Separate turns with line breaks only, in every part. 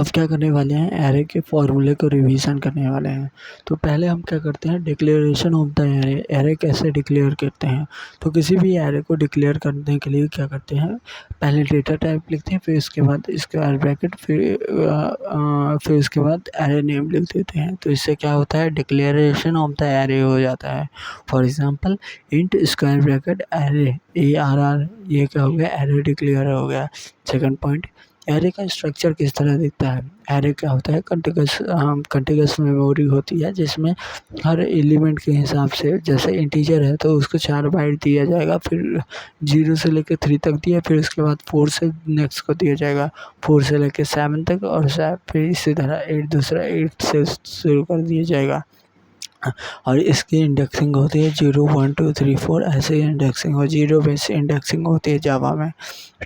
अब क्या करने वाले हैं, एरे के फॉर्मूले को रिवीजन करने वाले हैं। तो पहले हम क्या करते हैं, declaration of the array. Array कैसे डिक्लेयर करते हैं, तो किसी भी एरे को डिक्लेयर करने के लिए क्या करते हैं, पहले डेटा टाइप लिखते हैं, फिर इसके बाद स्क्वायर ब्रैकेट, फिर उसके बाद एरे नेम लिख देते हैं। तो इससे क्या होता है, डिक्लेरेशन ऑफ द एरे हो जाता है। For example int square bracket array ARR, ये क्या हो गया, एरे डिक्लेयर हो गया। सेकंड पॉइंट, एरे का स्ट्रक्चर किस तरह दिखता है। एरे क्या होता है, कंटिगस मेमोरी होती है, जिसमें हर एलिमेंट के हिसाब से, जैसे इंटीजर है तो उसको 4 बाइट दिया जाएगा, फिर 0 से लेकर 3 तक दिया, फिर उसके बाद 4 से नेक्स्ट को दिया जाएगा, 4 से लेकर 7 तक, और फिर इसी तरह 8 दूसरा 8 से शुरू कर दिया जाएगा। और इसकी इंडेक्सिंग होती है 0 1 2 3 4, ऐसे ही इंडेक्सिंग हो, 0 बेस इंडेक्सिंग होती है जावा में।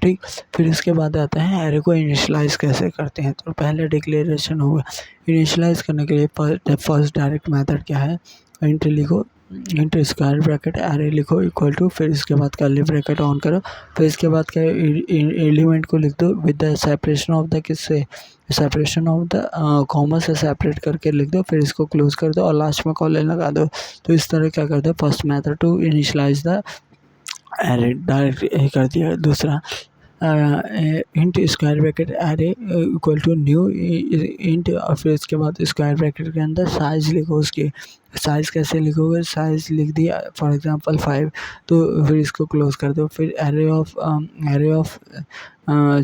ठीक, फिर इसके बाद आता है एरे को इनिशियलाइज़ कैसे करते हैं। तो पहले डिक्लेरेशन होगा, इनिशियलाइज़ करने के लिए फर्स्ट डायरेक्ट मेथड क्या है, इंट लिखो, इंट स्क्वायर ब्रैकेट एरे लिखो इक्वल टू, फिर इसके बाद कर्ली ब्रैकेट ऑन करो, फिर इसके बाद क्या एलिमेंट को लिख दो with the separation of the, किससे, सेपरेशन ऑफ द कॉमा से सेपरेट करके लिख दो, फिर इसको क्लोज कर दो और लास्ट में कॉलन लगा दो। तो इस तरह क्या करते हैं, first method to initialise the array direct कर दिया। दूसरा int square bracket array equal to new int, और फिर इसके बाद स्क्वायर ब्रैकेट के अंदर साइज़ लिखो। उसकी साइज़ कैसे लिखोगे, साइज़ लिख दिया फॉर एग्जांपल 5, तो फिर इसको क्लोज कर दो। फिर एरे ऑफ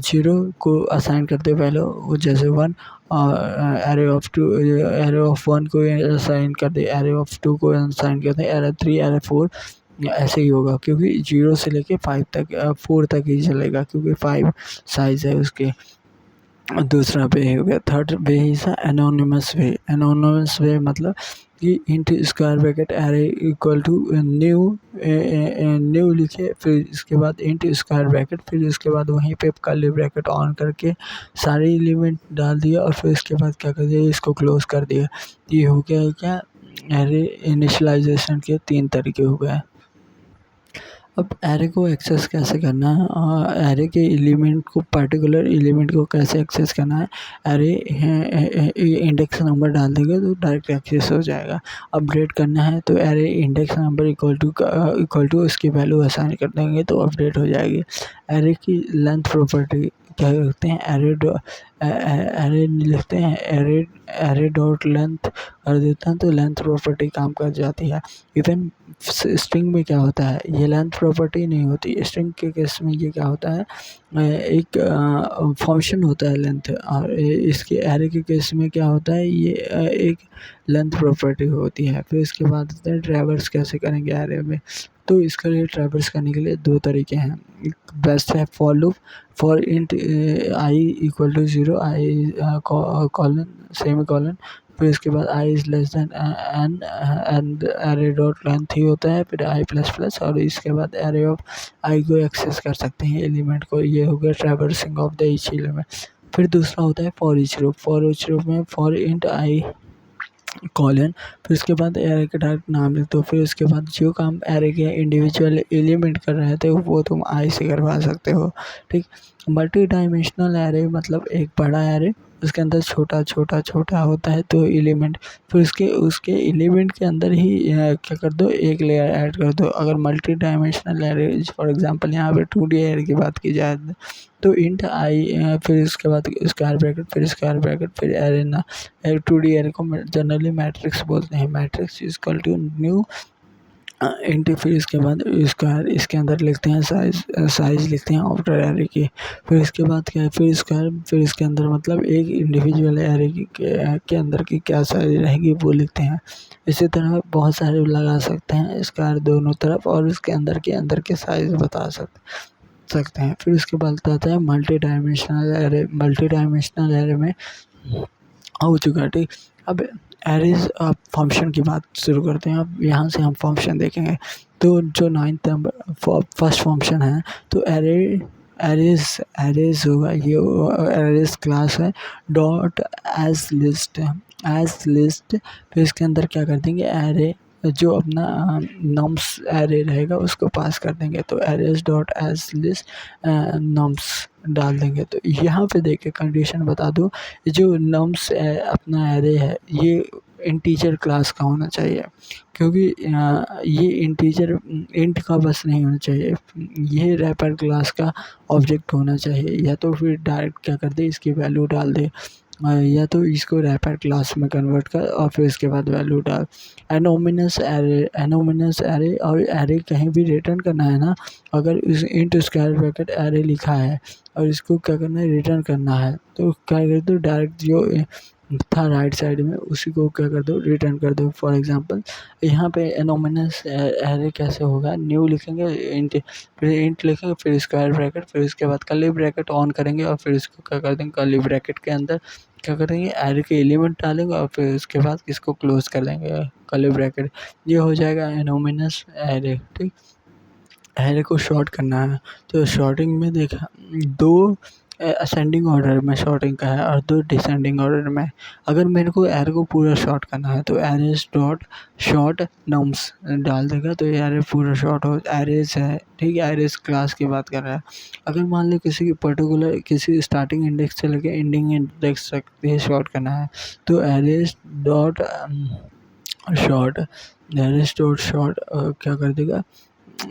0 को असाइन कर दो वैल्यू, जैसे 1, और एरे ऑफ 1 को असाइन कर दे, एरे ऑफ 2 को असाइन कर दे, एरे 3 एरे 4, ऐसे ही होगा, क्योंकि 0 से लेके 5 तक 4 तक ही चलेगा, क्योंकि 5 साइज़ है उसके। दूसरा वे हो गया, third way is anonymous way. Anonymous way मतलब कि int square bracket array equal to new लिखे, फिर इसके बाद इंट स्क्वायर ब्रैकेट, फिर उसके बाद वहीं पे कर्ली ब्रैकेट ऑन करके सारे एलिमेंट डाल दिया, और फिर इसके बाद क्या कर दिया, इसको क्लोज कर दिया। ये हो गया क्या, एरे इनिशियलाइजेशन के 3 तरीके हो गए। अब एरे को एक्सेस कैसे करना है, एरे के एलिमेंट को, पर्टिकुलर एलिमेंट को कैसे एक्सेस करना है, एरे इंडेक्स नंबर डाल देंगे तो डायरेक्ट एक्सेस हो जाएगा। अपडेट करना है तो array index number equal to उसकी वैल्यू असाइन कर देंगे तो अपडेट हो जाएगी। एरे की लेंथ प्रॉपर्टी क्या करते हैं, एरे लिखते हैं, एरे डॉट लेंथ कर देते हैं तो लेंथ प्रॉपर्टी काम कर जाती है। इवन स्ट्रिंग में क्या होता है, ये लेंथ प्रॉपर्टी नहीं होती। स्ट्रिंग के केस में ये क्या होता है, एक फंक्शन होता है लेंथ, और इसके एरे के केस में क्या होता है, ये एक लेंथ प्रॉपर्टी होती है। फिर इसके बाद होता है ट्रैवर्स कैसे करेंगे एरे में। तो इसके लिए ट्रैवर्स करने के लिए 2 तरीके हैं। एक बेस्ट है for loop, for int i equal to 0, i colon semicolon, फिर इसके बाद i is less than n, and array dot length ही होता है, फिर आई प्लस प्लस, और इसके बाद एरे ऑफ आई को एक्सेस कर सकते हैं एलिमेंट को। ये हो गया traversing of the each element. फिर दूसरा होता है for each loop. For each loop में फॉर इंट आई कॉलन, फिर उसके बाद एरे का डायरेक्ट नाम लिख दो, फिर उसके बाद जो काम एरे के इंडिविजुअल एलिमेंट कर रहे थे वो तुम आई से करवा सकते हो। ठीक, मल्टी डायमेंशनल एरे मतलब एक बड़ा एरे, उसके अंदर छोटा छोटा छोटा होता है तो एलिमेंट, फिर उसके एलिमेंट के अंदर ही क्या कर दो, एक लेयर ऐड कर दो। अगर multi dimensional array, for example यहाँ पे 2D एरे की बात की जाए तो इंट आई, फिर उसके बाद स्क्वायर ब्रैकेट, फिर स्क्वायर ब्रैकेट, फिर एरे ना, 2D एरे को जनरली मैट्रिक्स बोलते हैं। Matrix equal to new int, फिर इसके बाद स्क्वायर, इसके अंदर लिखते हैं साइज़ लिखते हैं आफ्टर एरे की। फिर इसके बाद क्या है, फिर स्क्वायर, फिर इसके अंदर मतलब एक इंडिविजुअल एरे की के अंदर की क्या साइज रहेगी वो लिखते हैं। इसी तरह बहुत सारे लगा सकते हैं स्क्वायर दोनों तरफ, और उसके अंदर के साइज़ बता सकते हैं। फिर उसके बाद आता है multi dimensional array. Multi dimensional array में हो चुका है, ठीक। अब एरेज फंक्शन की बात शुरू करते हैं। अब यहाँ से हम फंक्शन देखेंगे। तो जो 9th नंबर फर्स्ट फंक्शन है, तो एरेज होगा, ये एरेज क्लास है, डॉट एज लिस्ट, फिर इसके अंदर क्या कर देंगे, एरे जो अपना नम्स एरे रहेगा उसको पास कर देंगे। तो arrays dot as list nums डाल देंगे। तो यहाँ पे देखिए कंडीशन बता दूँ, जो नम्स अपना एरे है ये इंटीजर क्लास का होना चाहिए, क्योंकि ये इंटीजर इंट का बस नहीं होना चाहिए, ये रैपर क्लास का ऑब्जेक्ट होना चाहिए। या तो फिर डायरेक्ट क्या कर दे, इसकी वैल्यू डाल दे, या तो इसको रैपर क्लास में कन्वर्ट कर और फिर इसके बाद वैल्यू डाल। एनोमिनस एरे और एरे कहीं भी रिटर्न करना है ना, अगर इस इंट स्क्वायर ब्रैकेट एरे लिखा है और इसको क्या करना है, रिटर्न करना है, तो क्या कर दो, डायरेक्ट जो था राइट साइड में उसी को क्या कर दो, रिटर्न कर दो। फॉर एग्जांपल यहाँ पे एनोमिनस एरे कैसे होगा, न्यू लिखेंगे, इंट, फिर इंट लिखेंगे, फिर स्क्वायर ब्रैकेट, फिर उसके बाद कर्ली ब्रैकेट ऑन करेंगे और फिर इसको क्या कर देंगे, कर्ली ब्रैकेट के अंदर क्या करेंगे, एरे के एलिमेंट डालेंगे और फिर उसके बाद इसको क्लोज कर देंगे कर्ली ब्रैकेट। ये हो जाएगा एनोमिनस एरे। ठीक, एरे को शॉर्ट करना है तो शॉर्टिंग में देखा, दो असेंडिंग ऑर्डर में शॉर्टिंग का है और दो डिसेंडिंग ऑर्डर में। अगर मेरे को एरे को पूरा शॉर्ट करना है तो एरेज डॉट शॉर्ट नम्स डाल देगा, तो ये एरे पूरा शॉर्ट हो, एरेज है, ठीक है, एरेज क्लास की बात कर रहा है। अगर मान लो किसी पर्टिकुलर किसी स्टार्टिंग इंडेक्स से लेके एंडिंग इंडेक्स तक ये शॉर्ट करना है, तो arrays dot short, arrays dot short क्या कर देगा,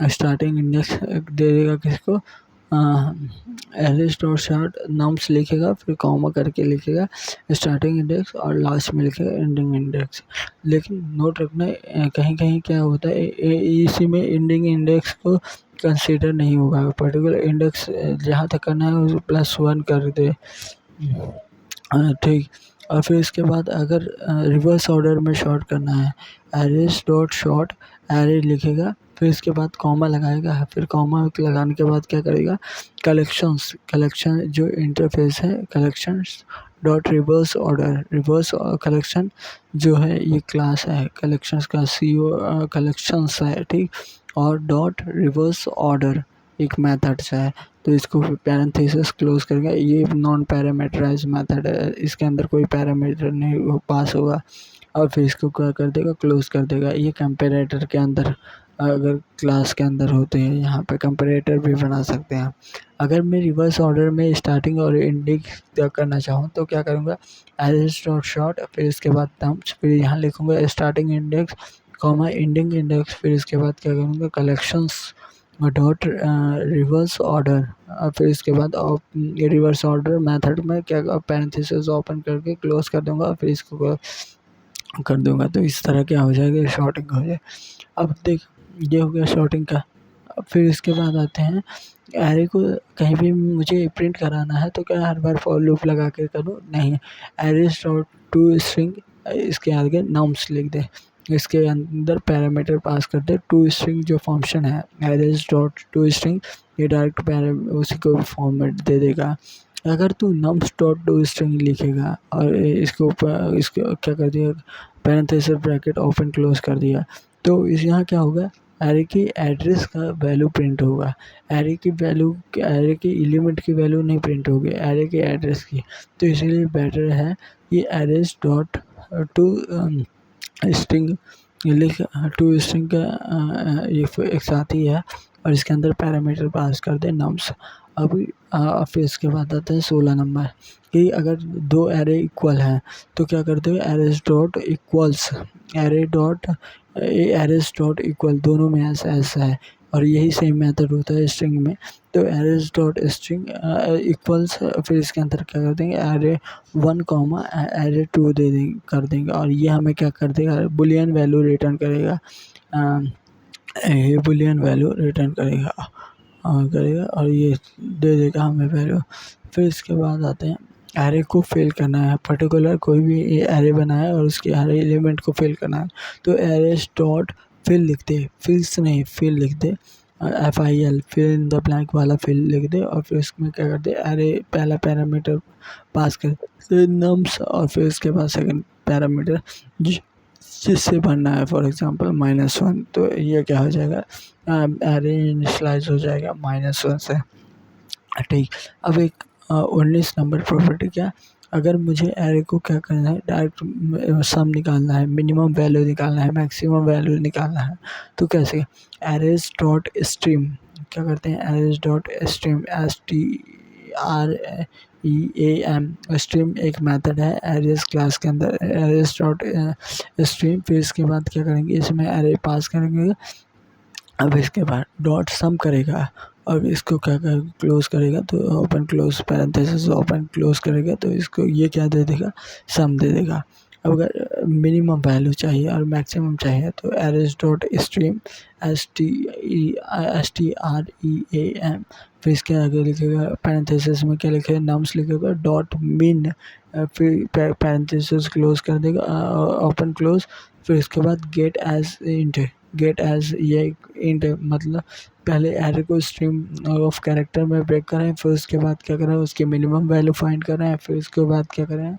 स्टार्टिंग इंडेक्स दे देगा किसको, एरेज डॉट शॉर्ट नम्स लिखेगा, फिर कॉमा करके लिखेगा स्टार्टिंग इंडेक्स और लास्ट में लिखेगा एंडिंग इंडेक्स। लेकिन नोट रखना कहीं कहीं क्या होता है, इसी में एंडिंग इंडेक्स को कंसीडर नहीं होगा, पर्टिकुलर इंडेक्स जहाँ तक करना है उसे +1 कर दे। ठीक, और फिर इसके बाद अगर रिवर्स ऑर्डर में शॉर्ट करना है, एरेज डॉट शॉर्ट एरे लिखेगा, फिर इसके बाद कॉमा लगाएगा, फिर कॉमा लगाने के बाद क्या करेगा, कलेक्शन जो इंटरफेस है, collections dot reverse order, reverse collection जो है ये क्लास है कलेक्शंस का, CO कलेक्शंस है, ठीक, और डॉट रिवर्स ऑर्डर एक मेथड है, तो इसको पैरेंथेसिस क्लोज करके, ये नॉन पैरामीटराइज मेथड है, इसके अंदर कोई पैरामीटर नहीं पास होगा, और फिर इसको क्या कर देगा, क्लोज कर देगा। ये कंपैरेटर के अंदर अगर क्लास के अंदर होते हैं, यहाँ पे कंपैरेटर भी बना सकते हैं। अगर मैं रिवर्स ऑर्डर में स्टार्टिंग और एंडिंग करना चाहूँ तो क्या करूँगा, एरेज डॉट शॉर्ट, फिर इसके बाद टर्म्स, फिर यहाँ लिखूँगा starting index comma ending index, फिर इसके बाद क्या करूँगा, कलेक्शंस डॉट रिवर्स ऑर्डर, फिर इसके बाद रिवर्स ऑर्डर मेथड में क्या पैरेंथेसिस ओपन करके क्लोज कर दूंगा, फिर इसको कर दूंगा। तो इस तरह क्या हो जाएगा, शॉर्टिंग हो जाए। अब देख, ये हो गया शॉर्टिंग का। अब फिर इसके बाद आते हैं, एरे को कहीं भी मुझे प्रिंट कराना है तो क्या हर बार फॉर लूप लगा के करूँ, नहीं, एरेज डॉट टू स्ट्रिंग, इसके आगे नम्स लिख दे, इसके अंदर पैरामीटर पास कर दे, टू स्ट्रिंग जो फंक्शन है एरेज डॉट टू स्ट्रिंग, ये डायरेक्ट उसी को फॉर्मेट दे देगा। अगर तू नम्स डॉट टू स्ट्रिंग लिखेगा और इसके ऊपर इसको क्या कर दिया, पैरेंथेसिस ब्रैकेट ओपन क्लोज कर दिया, तो इस यहाँ क्या होगा, एरे की एड्रेस का वैल्यू प्रिंट होगा, एरे की वैल्यू, एरे की एलिमेंट की वैल्यू नहीं प्रिंट होगी, एरे के एड्रेस की। तो इसीलिए बेटर है ये एरेज डॉट टू स्ट्रिंग लिख, टू स्ट्रिंग का एक साथ ही है और इसके अंदर पैरामीटर पास कर दे नम्स। अभी फिर इसके बाद आता है 16 नंबर, कि अगर दो एरे इक्वल हैं तो क्या करते हो, arrays dot equals, array dot arrays dot equal, दोनों में ऐसा है और यही सेम मेथड होता है स्ट्रिंग में। तो एरेज डॉट स्ट्रिंग इक्वल्स, फिर इसके अंदर क्या कर देंगे, एरे 1 कॉमा एरे 2 दे देंगे कर देंगे, और ये हमें क्या कर देगा, बुलियन वैल्यू रिटर्न करेगा, ये बुलियन वैल्यू रिटर्न करेगा और ये दे देगा हमें वैल्यू। फिर इसके बाद आते हैं, एरे को फिल करना है, पर्टिकुलर कोई भी एरे बनाया और उसके एरे एलिमेंट को फिल करना है, तो एरेज डॉट फिल लिख दे, फिल्स नहीं फिल लिख दे, FIL fill in the blank वाला फिल लिख दे, और फिर इसमें क्या कर दे, एरे पहला पैरामीटर पास कर दे नम्स, और फिर इसके बाद सेकंड पैरामीटर जिससे भरना है, फॉर एग्जांपल -1, तो ये क्या हो जाएगा, एरे इनिशियलाइज हो जाएगा -1 से। ठीक, अब एक 19 नंबर प्रॉपर्टी क्या, अगर मुझे एरे को क्या करना है, डायरेक्ट सम निकालना है, मिनिमम वैल्यू निकालना है, मैक्सिमम वैल्यू निकालना है, तो कैसे, एरेज डॉट स्ट्रीम क्या करते हैं, arrays dot stream STREAM stream एक मेथड है एरेज क्लास के अंदर, एरेज डॉट स्ट्रीम। फिर इसके बाद क्या करेंगे, इसमें एरे पास करेंगे। अब इसके बाद डॉट सम करेगा और इसको क्या कर क्लोज करेगा, तो open close parenthesis open close करेगा, तो इसको ये क्या दे देगा, सम दे देगा। अब अगर मिनिमम वैल्यू चाहिए और मैक्सिमम चाहिए तो एरेज डॉट स्ट्रीम STREAM, फिर इसके आगे लिखेगा पैरेंथेसिस में क्या लिखेगा, नम्स लिखेगा, डॉट मिन, फिर पैरेंथेसिस क्लोज कर देगा, ओपन क्लोज। फिर इसके बाद get as int, get as ये इंट मतलब पहले एरे को स्ट्रीम ऑफ कैरेक्टर में ब्रेक करें, फिर उसके बाद क्या करें, उसकी मिनिमम वैल्यू फाइंड करें, फिर उसके बाद क्या करें,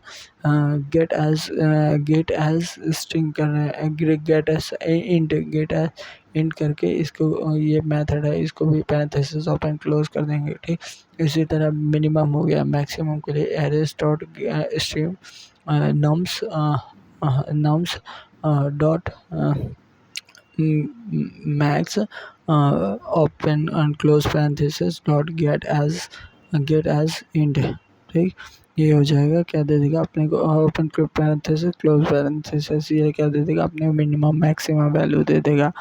गेट एज स्ट्रिंग कर रहे हैं, गेट एज इंट करके इसको, ये मेथड है, इसको भी पैरेंथेसिस ओपन क्लोज कर देंगे। ठीक, इसी तरह मिनिमम हो गया, मैक्सिमम के लिए arrays dot stream nums dot max open and close parenthesis dot get as int. ठीक, ये हो जाएगा, क्या दे देगा अपने को, ओपन पैरेंथेसिस क्लोज पैरेंथेसिस, ये क्या दे देगा अपने मिनिमम मैक्सिमम वैल्यू दे देगा।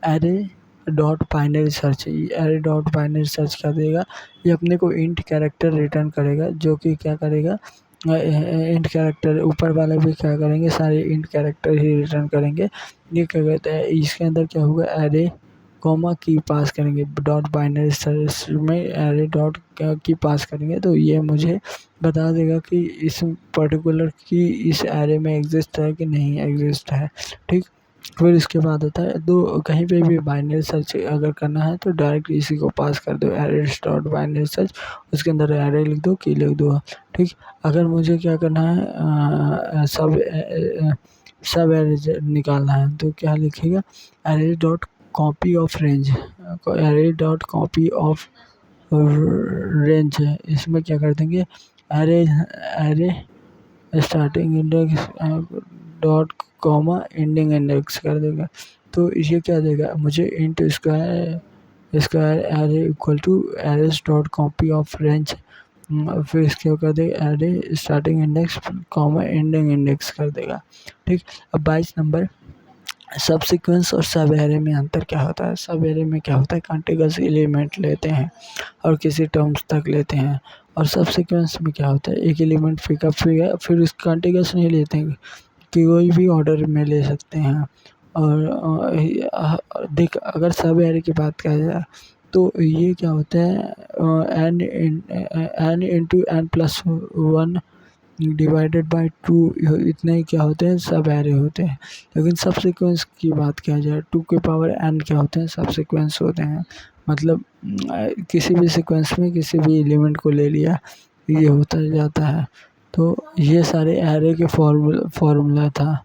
Array dot binary search, array dot binary search क्या देगा, ये अपने को इंट कैरेक्टर रिटर्न करेगा, जो कि क्या करेगा, इंट कैरेक्टर ऊपर वाला भी क्या करेंगे, सारे इंट कैरेक्टर ही रिटर्न करेंगे। ये क्या कहते हैं, इसके अंदर क्या होगा, एरे कॉमा की पास करेंगे, डॉट बाइनरी सर्च में एरे डॉट की पास करेंगे, तो ये मुझे बता देगा कि इस पर्टिकुलर की इस एरे में एग्जिस्ट है कि नहीं एग्जिस्ट है। ठीक, फिर इसके बाद होता है, तो कहीं पे भी बाइनरी सर्च अगर करना है तो डायरेक्ट इसी को पास कर दो, एरे डॉट बाइनरी सर्च, उसके अंदर एरे लिख दो, की लिख दो। ठीक, अगर मुझे क्या करना है, सब एरे निकालना है, तो क्या लिखेगा, array dot copy of range, array dot copy of range है, इसमें क्या कर देंगे, array array starting index dot comma ending index कर देगा। तो ये क्या देगा मुझे, int square array equal to arrays dot copy of range, फिर इसके कर देगा array starting index comma ending index कर देगा। ठीक, अब 22 नंबर, सब सीक्वेंस और सब एरे में अंतर क्या होता है। सब एरे में क्या होता है, कॉन्टिगस एलिमेंट लेते हैं और किसी टर्म्स तक लेते हैं, और सब सीक्वेंस में क्या होता है, एक एलिमेंट पिकअप फिर उस कॉन्टिगस नहीं लेते हैं कि कोई भी ऑर्डर में ले सकते हैं। और देख, अगर सब एरे की बात किया जाए तो ये क्या होता है, n into n plus one divided by 2, इतने ही क्या होते हैं, सब एरे होते हैं। लेकिन सब सीक्वेंस की बात किया जाए, 2 के पावर n क्या होते हैं, सब सीक्वेंस होते हैं। मतलब किसी भी सीक्वेंस में किसी भी एलिमेंट को ले लिया, ये होता जाता है। तो ये सारे एरे के फॉर्मूला था।